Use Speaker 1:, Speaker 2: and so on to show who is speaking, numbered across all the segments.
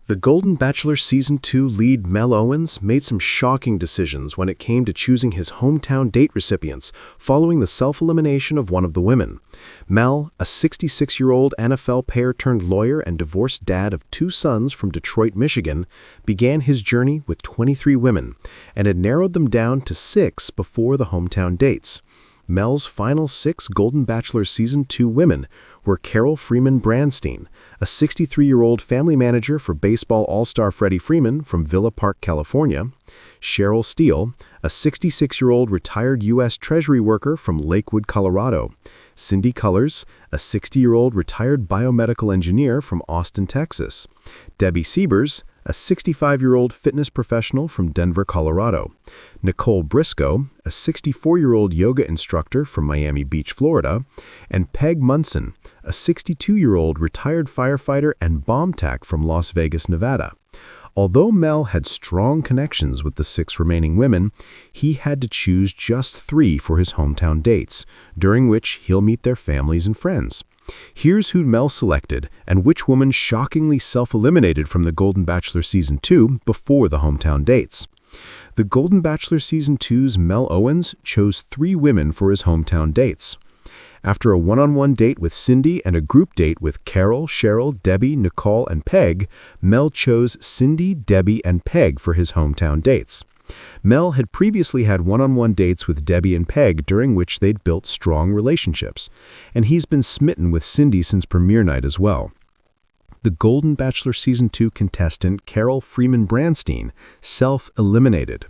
Speaker 1: The Golden Bachelor Season 2 lead Mel Owens made some shocking decisions when it came to choosing his hometown date recipients following the self-elimination of one of the women. Mel, a 66-year-old NFL pair-turned-lawyer and divorced dad of 2 sons from Detroit, Michigan, began his journey with 23 women and had narrowed them down to 6 before the hometown dates. Mel's final 6 Golden Bachelor Season 2 women were Carol Freeman Branstein, a 63-year-old family manager for baseball all-star Freddie Freeman from Villa Park, California; Cheryl Steele, a 66-year-old retired U.S. Treasury worker from Lakewood, Colorado; Cindy Cullors, a 60-year-old retired biomedical engineer from Austin, Texas; Debbie Siebers, a 65-year-old fitness professional from Denver, Colorado; Nicole Briscoe, a 64-year-old yoga instructor from Miami Beach, Florida; and Peg Munson, a 62-year-old retired firefighter and bomb tech from Las Vegas, Nevada. Although Mel had strong connections with the 6 remaining women, he had to choose just 3 for his hometown dates, during which he'll meet their families and friends. Here's who Mel selected and which woman shockingly self-eliminated from the Golden Bachelor Season 2 before the hometown dates. The Golden Bachelor Season 2's Mel Owens chose 3 women for his hometown dates. After a one-on-one date with Cindy and a group date with Carol, Cheryl, Debbie, Nicole, and Peg, Mel chose Cindy, Debbie, and Peg for his hometown dates. Mel had previously had one-on-one dates with Debbie and Peg during which they'd built strong relationships, and he's been smitten with Cindy since premiere night as well. The Golden Bachelor Season 2 contestant Carol Freeman Branstein self-eliminated.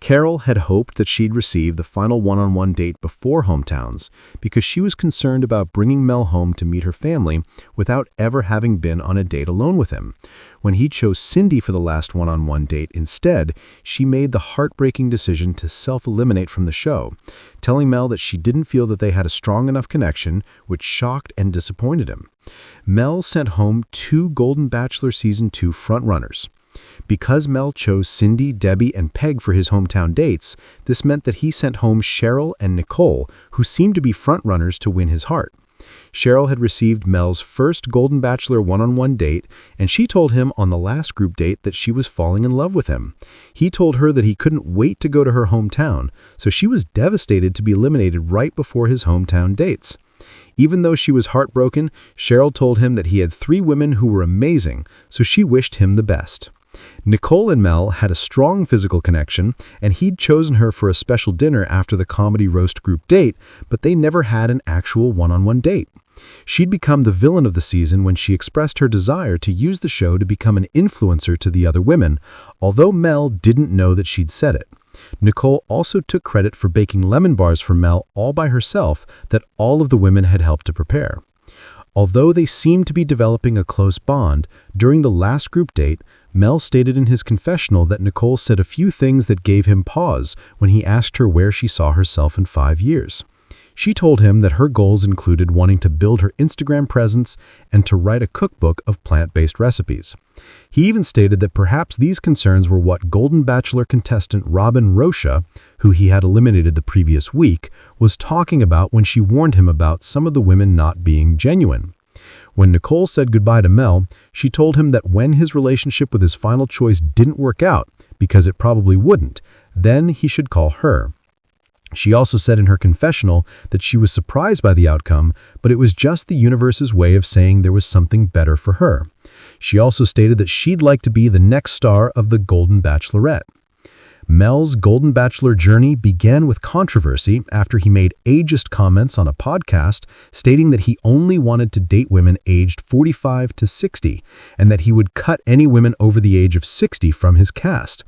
Speaker 1: Carol had hoped that she'd receive the final one-on-one date before hometowns because she was concerned about bringing Mel home to meet her family without ever having been on a date alone with him. When he chose Cindy for the last one-on-one date instead, she made the heartbreaking decision to self-eliminate from the show, telling Mel that she didn't feel that they had a strong enough connection, which shocked and disappointed him. Mel sent home 2 Golden Bachelor Season 2 frontrunners. Because Mel chose Cindy, Debbie, and Peg for his hometown dates, this meant that he sent home Cheryl and Nicole, who seemed to be frontrunners to win his heart. Cheryl had received Mel's first Golden Bachelor one-on-one date, and she told him on the last group date that she was falling in love with him. He told her that he couldn't wait to go to her hometown, so she was devastated to be eliminated right before his hometown dates. Even though she was heartbroken, Cheryl told him that he had 3 women who were amazing, so she wished him the best. Nicole and Mel had a strong physical connection, and he'd chosen her for a special dinner after the comedy roast group date, but they never had an actual one-on-one date. She'd become the villain of the season when she expressed her desire to use the show to become an influencer to the other women, although Mel didn't know that she'd said it. Nicole also took credit for baking lemon bars for Mel all by herself that all of the women had helped to prepare. Although they seemed to be developing a close bond, during the last group date, Mel stated in his confessional that Nicole said a few things that gave him pause when he asked her where she saw herself in 5 years. She told him that her goals included wanting to build her Instagram presence and to write a cookbook of plant-based recipes. He even stated that perhaps these concerns were what Golden Bachelor contestant Robin Rocha, who he had eliminated the previous week, was talking about when she warned him about some of the women not being genuine. When Nicole said goodbye to Mel, she told him that when his relationship with his final choice didn't work out, because it probably wouldn't, then he should call her. She also said in her confessional that she was surprised by the outcome, but it was just the universe's way of saying there was something better for her. She also stated that she'd like to be the next star of the Golden Bachelorette. Mel's Golden Bachelor journey began with controversy after he made ageist comments on a podcast stating that he only wanted to date women aged 45 to 60 and that he would cut any women over the age of 60 from his cast.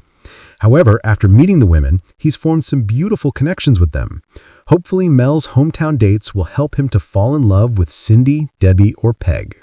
Speaker 1: However, after meeting the women, he's formed some beautiful connections with them. Hopefully, Mel's hometown dates will help him to fall in love with Cindy, Debbie, or Peg.